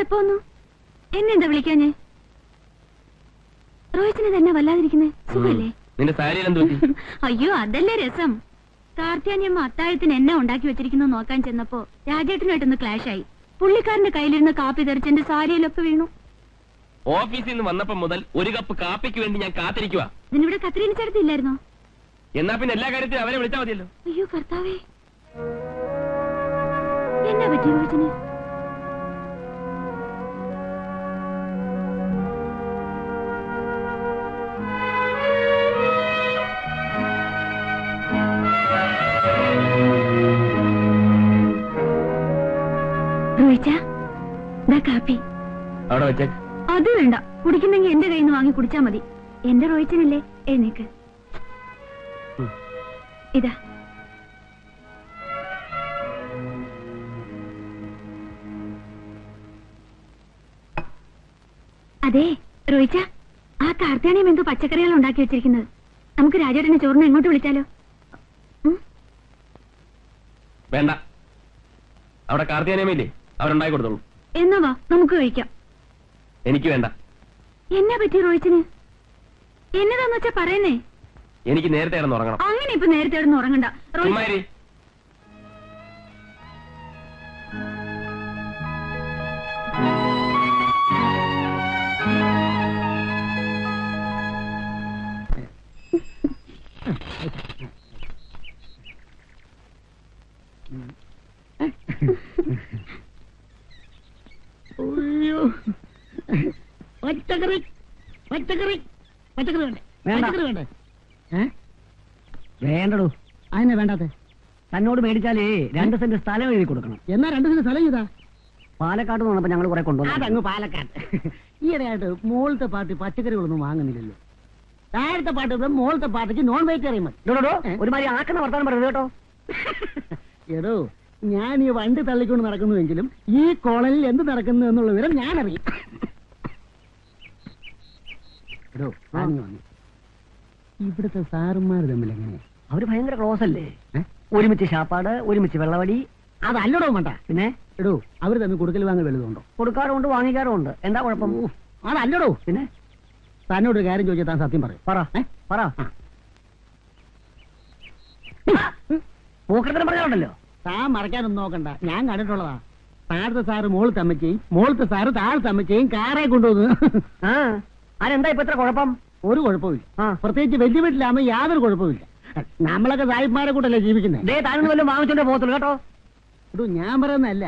ഇതെപ്പോ വന്നു? എന്നെ എന്താ വിളിക്കാഞ്ഞേ? റോഹിച്ചിനെ തന്നെ വല്ലാതിരിക്കുന്നേ സുഖല്ലേ? നിന്റെ സാരിയിലെന്ത്? അയ്യോ അതല്ലേ രസം. കാർത്തിയാനിയമ്മ അത്താഴത്തിന് എന്നെ ഉണ്ടാക്കി വെച്ചിരിക്കുന്നു നോക്കാൻ ചെന്നപ്പോ രാജേട്ടനുമായിട്ടൊന്ന് ക്ലാഷായി. പുള്ളിക്കാരന്റെ കയ്യിലിരുന്ന് കാപ്പി തെറിച്ച് എന്റെ സാരിയിലൊക്കെ വീണു. ഓഫീസിൽ നിന്ന് വന്നപ്പോ മുതൽ ഒരു കപ്പ് കാപ്പിക്ക് വേണ്ടി ഞാൻ കാത്തിരിക്കുക. ഇതിനിവിടെ കത്രീന ചേർത്തില്ലായിരുന്നോ? എന്നാ പിന്നെ എല്ലാ കാര്യത്തിലും അവരെ വിളിച്ചാൽ മതിയല്ലോ. അയ്യോ കർത്താവേ, എന്നാ പറ്റി റോഹിച്ചിന്? കാപ്പി അവിടെ വെച്ചേക്ക്. അത് വേണ്ട, കുടിക്കുന്നെങ്കിൽ എന്റെ കയ്യിൽ നിന്ന് വാങ്ങി കുടിച്ചാ മതി. എന്റെ റോഹിച്ചനല്ലേ, എഴുന്നേക്ക്. ഇതാ. അതെ റോഹിച്ച, ആ കാർത്തിയാനിയും എന്തോ പച്ചക്കറികൾ ഉണ്ടാക്കി വെച്ചിരിക്കുന്നത്. നമുക്ക് രാജേട്ടനെ ചോറിനെ എങ്ങോട്ട് വിളിച്ചാലോ? വേണ്ട, അവിടെ കാർത്തിയാനിയമ്മയില്ലേ, അവരുണ്ടാക്കി കൊടുത്തോളൂ. എന്നാ വാ, നമുക്ക് കഴിക്കാം. എനിക്ക് വേണ്ട. എന്നാ പറ്റി റോഹിച്ചിന്? എന്നതാന്ന് വെച്ചാ പറയുന്നേ. എനിക്ക് നേരത്തെ കിടന്ന് ഉറങ്ങണം. അങ്ങനെ ഇപ്പൊ നേരത്തെ കിടന്ന് ഉറങ്ങണ്ട. പച്ചക്കറി പച്ചക്കറി പച്ചക്കറി വേണ്ടേ? പച്ചക്കറി വേണ്ടേ? വേണ്ടടൂ. അതിനെ വേണ്ടാത്ത? തന്നോട് മേടിച്ചാലേ 2 സെന്റ് സ്ഥലം എഴുതി കൊടുക്കണം. എന്നാ 2 സെന്റ് സ്ഥലം ചെയ്താ? പാലക്കാട് വന്നപ്പോ ഞങ്ങൾ കുറെ കൊണ്ടുവന്നു. അതങ്ങ് പാലക്കാട്. ഈയിടെയായിട്ട് മോളത്തെ പാർട്ടി പച്ചക്കറികളൊന്നും വാങ്ങുന്നില്ലല്ലോ. താഴത്തെ പാട്ട് മോളത്തെ പാർട്ടിക്ക് നോൺ വെജിറ്റേറിയൻ മതി. ഒരുമാതിരി ആക്കണ വർത്താനം പറയുന്നത് കേട്ടോ. എടോ, ഞാൻ ഈ വണ്ടി തള്ളിക്കൊണ്ട് നടക്കുന്നുവെങ്കിലും ഈ കോളനിൽ എന്ത് നടക്കുന്നു എന്നുള്ള വിവരം ഞാനറിയും. എടോ, ഇവിടുത്തെ സാറുമാർ തമ്മിൽ എങ്ങനെയാ? അവര് ഭയങ്കര ക്ലോസ് അല്ലേ? ഒരുമിച്ച് ശാപ്പാട്, ഒരുമിച്ച് വെള്ളവടി. അതല്ലടോ വേണ്ട. പിന്നെ എടോ, അവര് തമ്മിൽ കൊടുക്കൽ വാങ്ങൽ വലുതുണ്ടോ? കൊടുക്കാറുണ്ട്, വാങ്ങിക്കാറുണ്ട്. എന്താ കുഴപ്പം? അതല്ലടോ. പിന്നെ തന്നോടൊരു കാര്യം ചോദിച്ചാൽ താൻ സത്യം പറയും. പറ. പൂക്കൃതം പറഞ്ഞോണ്ടല്ലോ. താൻ മറക്കാനൊന്നും നോക്കണ്ട, ഞാൻ കണ്ടിട്ടുള്ളതാ. താഴത്തെ സാറ് മോളത്തെ അമ്മച്ചയും മോളത്തെ സാറ് താഴത്തെ അമ്മച്ചയും കാറെ കൊണ്ടുവന്നു. അതെന്താ ഇപ്പൊ ഇത്ര കുഴപ്പം? ഒരു കുഴപ്പമില്ല. പ്രത്യേകിച്ച് വലിയ വീട്ടിലാകുമ്പോ യാതൊരു കുഴപ്പമില്ല. നമ്മളൊക്കെ സാഹിബ്മാരെ കൂട്ടല്ലേ ജീവിക്കുന്നത്. താനൊന്നും വല്ലതും വാങ്ങിച്ചോണ്ടേ പോകത്തുള്ളൂ കേട്ടോ. ഞാൻ പറയുന്നതല്ല,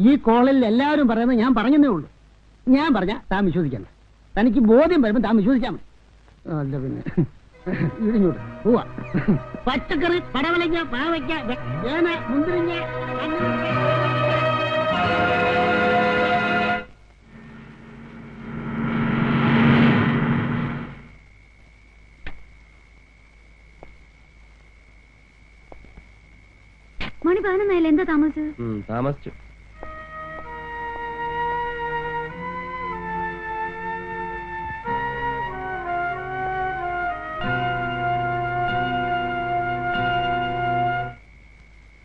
ഈ കോളനിൽ എല്ലാവരും പറയുന്നത് ഞാൻ പറഞ്ഞതേ ഉള്ളൂ. ഞാൻ പറഞ്ഞ താൻ വിശ്വസിക്കണ്ട. തനിക്ക് ബോധ്യം വരുമ്പോ താൻ വിശ്വസിച്ചാൽ മതി. അല്ല പിന്നെ ഇടിഞ്ഞോട്ട് പോവാ. പച്ചക്കറി, പടവലങ്ങ, പാവയ്ക്ക, ചേന, മുന്തിരിങ്ങ. മണി 11 എന്താ താമസിച്ചത്? താമസിച്ചു.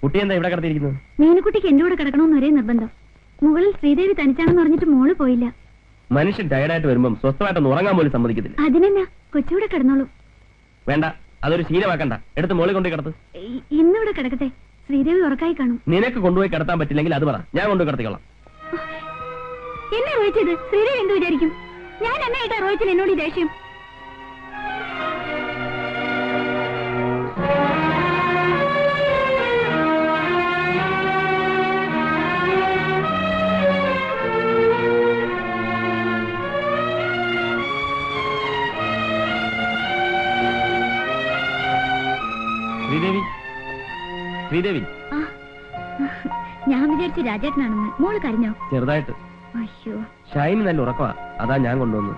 കുട്ടി എന്താ ഇവിടെ കിടത്തിയിരിക്കുന്നത്? മീനുകുട്ടിക്ക് എന്റെ കൂടെ കിടക്കണമെന്ന് ഒരേ നിർബന്ധം. മുകളിൽ ശ്രീദേവി തനിച്ചാണെന്ന് പറഞ്ഞിട്ട് മോള് പോയില്ല. മനുഷ്യൻ ടയർഡായിട്ട് വരുമ്പം സ്വസ്ഥമായിട്ടൊന്ന് ഉറങ്ങാൻ പോലും സമ്മതിക്കത്തില്ല. അതിനെന്നാ, കൊച്ചുകൂടെ കിടന്നോളൂ. വേണ്ട, അതൊരു ശീലമാക്കണ്ട. എടുത്ത് മോളിൽ കൊണ്ടുപോയി കിടത്ത്. ഇന്നിവിടെ കിടക്കട്ടെ, ശ്രീദേവി ഉറക്കായി കാണും. നിനക്ക് കൊണ്ടുപോയി കിടത്താൻ പറ്റില്ലെങ്കിൽ അത് പറ, ഞാൻ കൊണ്ടുപോയി കിടത്തിക്കോളാം. എന്നെ റോഹിച്ചത് ശ്രീദേവി എന്ത് വിചാരിക്കും? ഞാൻ എന്നായിട്ടാ റോഹിച്ചത് എന്നോട് ദേഷ്യം? ശ്രീദേവി, ഞാൻ വിചാരിച്ചു രാജേട്ടനാണെന്ന്. മോള് കരഞ്ഞോ? ചെറുതായിട്ട്. അയ്യോ, ഷൈനി നല്ല ഉറക്കമാ, അതാ ഞാൻ കൊണ്ടുവന്നു.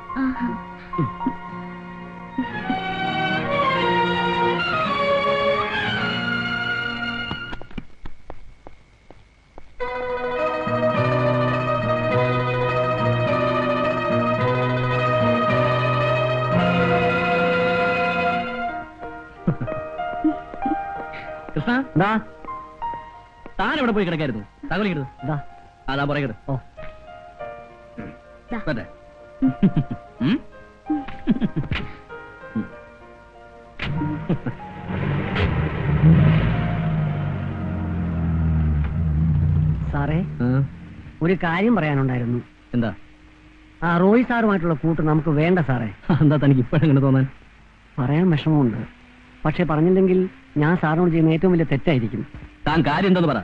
താൻ എവിടെ പോയി കിടക്കായിരുന്നു? താങ്കളിക്കരുത്. അതാ പറയരുത്. വരട്ടെ. സാറേ ഒരു കാര്യം പറയാനുണ്ടായിരുന്നു. എന്താ? ആ റോയ് സാറുമായിട്ടുള്ള കൂട്ട് നമുക്ക് വേണ്ട സാറേ. എന്താ തനിക്ക് ഇപ്പോഴെങ്ങനെ തോന്നാൻ? പറയാൻ വിഷമമുണ്ട്, പക്ഷെ പറഞ്ഞില്ലെങ്കിൽ ഞാൻ സാറിനോട് ചെയ്യുന്ന ഏറ്റവും വലിയ തെറ്റായിരിക്കും. താൻ കാര്യം എന്താന്ന് പറ.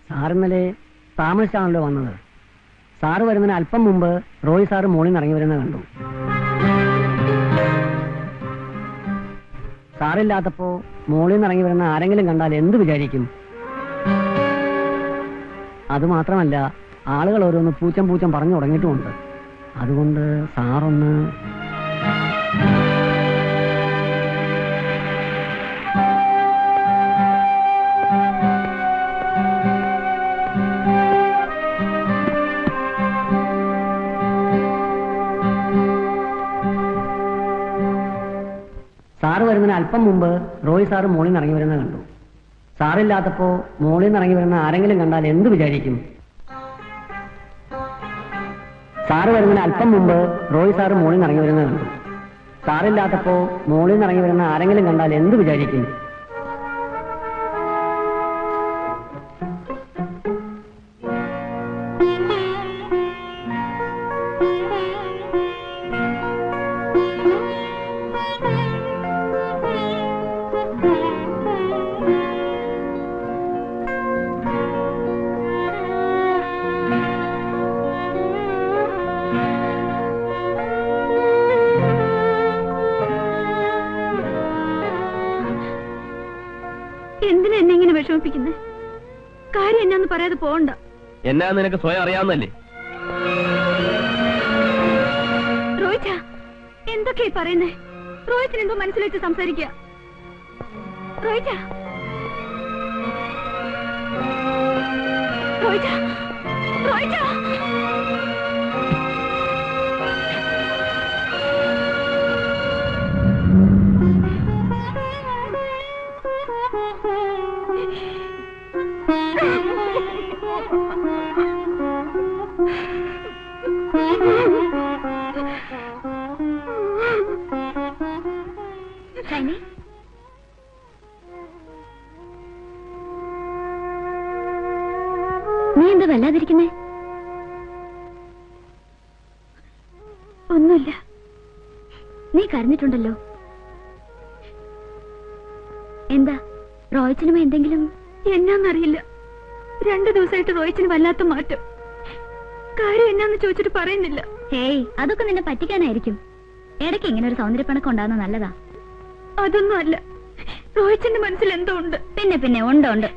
സാർ ഇന്നലെ താമസിച്ചാണല്ലോ വന്നത്. സാറ് വരുന്നതിന് അല്പം മുമ്പ് റോയ് സാറ് മോളിൽ നിന്ന് ഇറങ്ങി വരുന്നത് കണ്ടു. സാറില്ലാത്തപ്പോ മോളിൽ നിന്ന് ഇറങ്ങി വരുന്ന ആരെങ്കിലും കണ്ടാൽ എന്ത് വിചാരിക്കും? അതുമാത്രമല്ല, ആളുകൾ ഓരോന്ന് പൂച്ചം പൂച്ചം പറഞ്ഞു തുടങ്ങിയിട്ടുമുണ്ട്. അതുകൊണ്ട് സാറൊന്ന് സാറ് വരുന്നതിന് അല്പം മുമ്പ് റോയ് സാറ് മോളിൽ നിന്ന് ഇറങ്ങി വരുന്നത് കണ്ടു. സാറില്ലാത്തപ്പോ മോളിൽ നിന്ന് ഇറങ്ങി വരുന്ന ആരെങ്കിലും കണ്ടാൽ എന്ത് വിചാരിക്കും? സാറ് വരുന്നതിന് അല്പം മുമ്പ് റോയ് സാറ് മോളിൽ നിന്ന് ഇറങ്ങി വരുന്നത് കണ്ടു. സാറില്ലാത്തപ്പോ മോളിൽ നിന്ന് ഇറങ്ങി വരുന്ന ആരെങ്കിലും കണ്ടാൽ എന്ത് വിചാരിക്കും? എന്തിനാ എന്നെ ഇങ്ങനെ വിഷമിപ്പിക്കുന്നേ? കാര്യം എന്നാന്ന് പറയാതെ പോകണ്ട. എന്നാ നിനക്ക് സ്വയം അറിയാവുന്നല്ലേ? റോഹിച്ച എന്തൊക്കെയാ പറയുന്നേ? റോഹിച്ചിന് എന്തോ മനസ്സിൽ വെച്ച് സംസാരിക്കുക. റോഹിച്ച റോഹിച്ച റോഹിച്ച ഷൈനി, നീ എന്താ വല്ലാതിരിക്കുന്നേ? ഒന്നുമില്ല. നീ കരഞ്ഞിട്ടുണ്ടല്ലോ. എന്താ റോയിച്ചിനും എന്തെങ്കിലും? എന്നാന്നറിയില്ല, 2 ദിവസമായിട്ട് റോയിച്ചിന് വല്ലാത്ത മാറ്റം. കാര്യം എന്നാന്ന് ചോദിച്ചിട്ട് പറയുന്നില്ല. ഹേയ്, അതൊക്കെ നിന്നെ പറ്റിക്കാനായിരിക്കും. ഇടയ്ക്ക് ഇങ്ങനെ ഒരു സൗന്ദര്യപ്പണക്കം ഉണ്ടാകുന്ന നല്ലതാ. അതൊന്നും അല്ല, റോയിച്ചിന്റെ മനസ്സിൽ എന്തോ ഉണ്ട്. പിന്നെ ഉണ്ട്.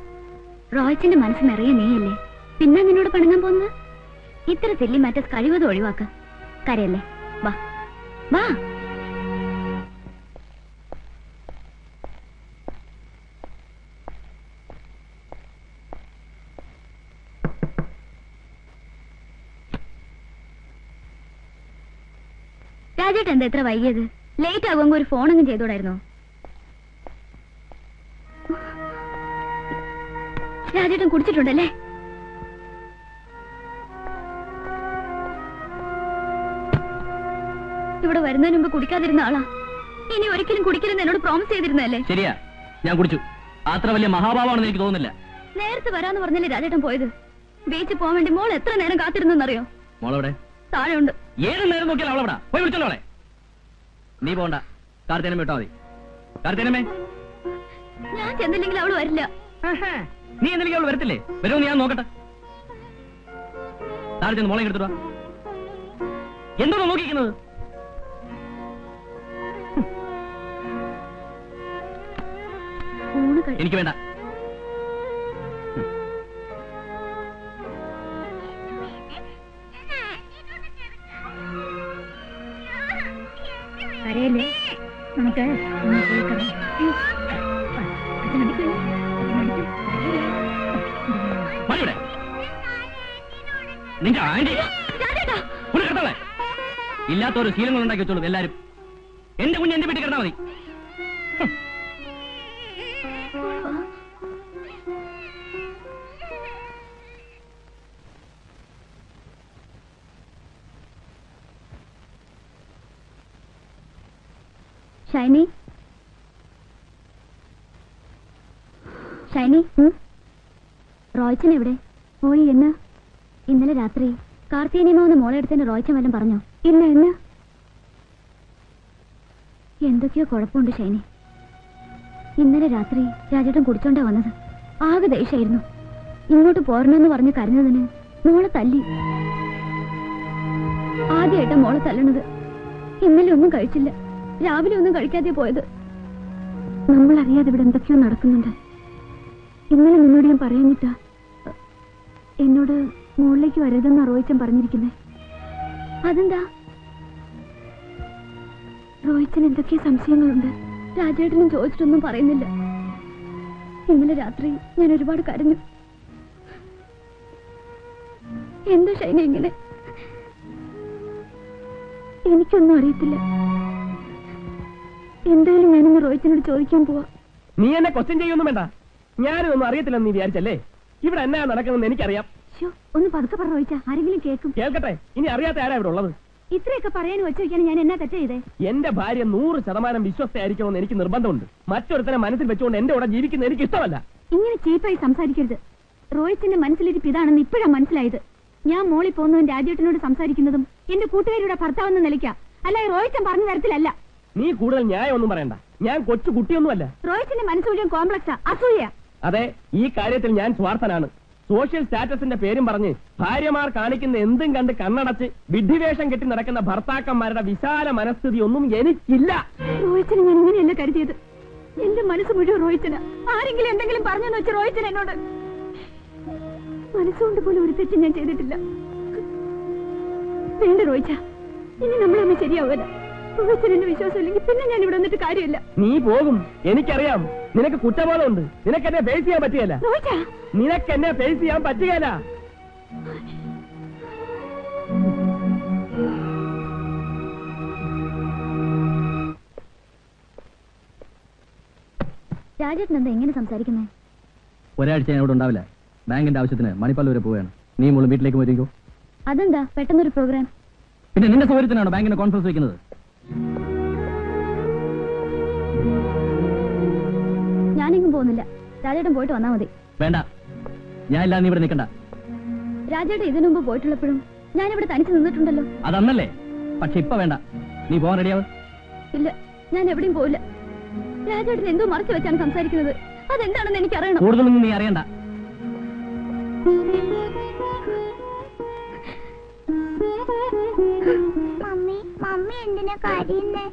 റോയിച്ചിന്റെ മനസ്സ് നിറയെ നീയല്ലേ, പിന്നെ നിന്നോട് പണങ്ങാൻ പോകുന്നത്? ഇത്ര തെല്ലി മാറ്റസ് കഴിവതും ഒഴിവാക്ക. കരയല്ലേ, വാ വാ. രാജേട്ട് എന്താ എത്ര വൈകിയത്? ലേറ്റ് ആകുമ്പോൾ ഒരു ഫോണങ്ങ് ചെയ്തോടായിരുന്നോ? രാജേട്ടൻ കുടിച്ചിട്ടുണ്ടല്ലേ? ഇവിടെ വരുന്നതിന് മുമ്പ് കുടിക്കാതിരുന്ന ആളാ. ഇനി ഒരിക്കലും കുടിക്കലെന്ന് എന്നോട് പ്രോമിസ് ചെയ്തിരുന്നല്ലേ? ശരിയാ, ഞാൻ കുടിച്ചു. അത്ര വലിയ മഹാഭാവമാണെന്ന് എനിക്ക് തോന്നുന്നില്ല. നേരത്തെ വരാന്ന് പറഞ്ഞല്ലേ രാജേട്ടൻ പോയത്? ബീച്ചിൽ പോകാൻ വേണ്ടി മോൾ എത്ര നേരം കാത്തിരുന്നെന്നറിയോ? മോളവിടെ താഴെ ഉണ്ട്. ഏത് നേരം നോക്കിയാൽ അവളെവിടാ? പോയി വിളിച്ചോളെ. നീ പോണ്ട, കാർത്തേനമ്മ ഇട്ടാ മതി. കാർത്തേനമ്മേ, ഞാൻ ചെന്നില്ലെങ്കിൽ അവള് വരില്ല. നീ എന്തെങ്കിലും അവള് വരത്തില്ലേ? വരുമെന്ന് ഞാൻ നോക്കട്ടെ. താഴെ ചെന്ന് മോളെ എടുത്തിട്ട് വാ. എന്തോ നോക്കിക്കുന്നത്? എനിക്ക് വേണ്ട. കരയല്ലേ, നമുക്ക് നിന്റെ ആന്റി കിടത്തളെ. ഇല്ലാത്തൊരു ശീലങ്ങൾ ഉണ്ടാക്കി വെച്ചോളൂ എല്ലാരും. എന്റെ കുഞ്ഞ് എന്റെ വീട്ടിൽ കിടന്നാ മതി. ഷൈനി ഷൈനി റോയ്ച്ചൻ എവിടെ പോയി? എന്നാ? ഇന്നലെ രാത്രി കാർത്തികനിയമാവെന്ന് മോളെ എടുത്തതിന് റോയ്ച്ചൻ വല്ലതും പറഞ്ഞോ? ഇല്ല. എന്നാ? എന്തൊക്കെയോ കുഴപ്പമുണ്ട് ഷൈനി. ഇന്നലെ രാത്രി രാജേട്ടൻ കുടിച്ചോണ്ടാ വന്നത്. ആകെ ദേഷ്യായിരുന്നു. ഇങ്ങോട്ട് പോരണമെന്ന് പറഞ്ഞ് കരഞ്ഞതിന് മോളെ തല്ലി. ആദ്യമായിട്ടാ മോളെ തല്ലണത്. ഇന്നലെ ഒന്നും കഴിച്ചില്ല, രാവിലെ ഒന്നും കഴിക്കാതെ പോയത്. നമ്മളറിയാതെ ഇവിടെ എന്തൊക്കെയോ നടക്കുന്നുണ്ട്. ഇന്നലെ നിന്നോട് ഞാൻ പറയാഞ്ഞിട്ടാ എന്നോട് മുകളിലേക്ക് വരരുതെന്ന് റോയിച്ചൻ പറഞ്ഞിരിക്കുന്നേ. അതെന്താ? റോയിച്ചൻ എന്തൊക്കെയോ സംശയങ്ങളുണ്ട്. രാജേട്ടനും ചോദിച്ചിട്ടൊന്നും പറയുന്നില്ല. ഇന്നലെ രാത്രി ഞാൻ ഒരുപാട് കരഞ്ഞു. എന്താ ഷൈന ഇങ്ങനെ? എനിക്കൊന്നും അറിയത്തില്ല. എന്തായാലും ഞാനിന്ന് റോയിച്ചനോട് ചോദിക്കാൻ പോവാ. നീ എന്നെ ക്വസ്റ്റ്യൻ ചെയ്യൊന്നും വേണ്ട. ഞാനിതൊന്നും അറിയത്തില്ലെന്ന് നീ വിചാരിച്ചല്ലേ? ഇവിടെ എന്നാ നടക്കുന്നത് എനിക്കറിയാം. ഒന്ന് പതുക്കെ പറ റോയിച്ച, ആരെങ്കിലും കേൾക്കും. കേൾക്കട്ടെ. ഇനി അറിയാത്ത ആരാ ഇവിടെ ഉള്ളത്? ഇത്രയൊക്കെ പറയാൻ വെച്ചുവെക്കാൻ ഞാൻ എന്നാ തെറ്റ് ചെയ്തേ? എന്റെ ഭാര്യ 100% വിശ്വസ്തയായിരിക്കണമെന്ന് എനിക്ക് നിർബന്ധമുണ്ട്. മറ്റൊരുത്തനെ മനസ്സിൽ വെച്ചുകൊണ്ട് എന്റെ കൂടെ ജീവിക്കുന്ന എനിക്ക് ഇഷ്ടമല്ല. ഇങ്ങനെ ചീപ്പായി സംസാരിക്കരുത്. റോയിച്ചന്റെ മനസ്സിലിരിപ്പ് ഇതാണെന്ന് ഇപ്പോഴാ മനസ്സിലായത്. ഞാൻ മോളിൽ പോകുന്നതും രാജേട്ടനോട് സംസാരിക്കുന്നതും എന്റെ കൂട്ടുകാരിയുടെ ഭർത്താവെന്ന് നിലയ്ക്കാ, അല്ല റോയിച്ചൻ പറഞ്ഞ തരത്തിലല്ല. നീ കൂടുതൽ ന്യായം ഒന്നും പറയണ്ട. ഞാൻ കൊച്ചു കുട്ടിയൊന്നുമല്ല. റോയിച്ചന്റെ മനസ്സ് മുഴുവൻ കോംപ്ലക്സാ, അസൂയ. അതെ, ഈ കാര്യത്തിൽ ഞാൻ സ്വാർത്ഥനാണ്. സോഷ്യൽ സ്റ്റാറ്റസിന്റെ പേരും പറഞ്ഞ് ഭാര്യമാർ കാണിക്കുന്ന എന്തും കണ്ട് കണ്ണടച്ച് വിഡ്ഢിവേഷം കെട്ടി നടക്കുന്ന ഭർത്താക്കന്മാരുടെ വിശാല മനസ്ഥിതി ഒന്നും എനിക്കില്ല. റോയിച്ചന് ഞാൻ ഇങ്ങനെയല്ല കരുതിയത്. എന്റെ മനസ്സ് മുഴുവൻ റോയിച്ചന. ആരെങ്കിലും എന്തെങ്കിലും പറഞ്ഞെന്ന് വെച്ച് റോയിച്ചൻ എന്നോട്. മനസ്സുകൊണ്ട് പോലും ഒരു തെറ്റ് ഞാൻ ചെയ്തിട്ടില്ല. വേണ്ട റോയിച്ച, ഇനി നമ്മളൊന്നും ശരിയാവില്ല. റോയിച്ചൻ എന്നെ വിശ്വാസമില്ലെങ്കിൽ പിന്നെ ഞാൻ ഇവിടെ വന്നിട്ട് കാര്യമില്ല. നീ പോകും, എനിക്കറിയാം. നിനക്ക് കുറ്റബോധമുണ്ട്. നിനക്ക് എന്നെ ഫേസ് ചെയ്യാൻ പറ്റുകയില്ല. നിനക്ക് എന്നെ ഫേസ് ചെയ്യാൻ പറ്റുകയില്ല. രാജേട്ടൻ എന്താ എങ്ങനെ സംസാരിക്കുന്നേ? ഒരാഴ്ച ഞാൻ ഇവിടെ ഉണ്ടാവില്ല. ബാങ്കിന്റെ ആവശ്യത്തിന് മണിപ്പാൽ വരെ പോവുകയാണ്. നീ മോള് വീട്ടിലേക്ക് പോയിരിക്കോ. അതെന്താ പെട്ടെന്നൊരു പ്രോഗ്രാം? പിന്നെ നിന്റെ സൗകര്യത്തിനാണോ ബാങ്കിന്റെ കോൺഫറൻസ് വെക്കുന്നത്? ഞാനെങ്ങും പോകുന്നില്ല. രാജേട്ടൻ പോയിട്ട് വന്നാ മതി. വേണ്ട, ഞാൻ ഇല്ലാതെ നീ ഇവിടെ നിൽക്കണ്ട. രാജേട്ടൻ ഇതിനു മുമ്പ് പോയിട്ടുള്ളപ്പോഴും ഞാനിവിടെ തനിച്ച് നിന്നിട്ടുണ്ടല്ലോ. അതന്നല്ലേ? പക്ഷെ ഇപ്പൊ വേണ്ട. നീ പോകാൻ റെഡിയാവും? ഇല്ല, ഞാൻ എവിടെയും പോവില്ല. രാജേട്ടൻ എന്തോ മറച്ചു വെച്ചാണ് സംസാരിക്കുന്നത്. അതെന്താണെന്ന് എനിക്കറിയണം. കൂടുതലൊന്നും നീ അറിയണ്ട. മമ്മി എന്തിനാ കരയുന്നേ?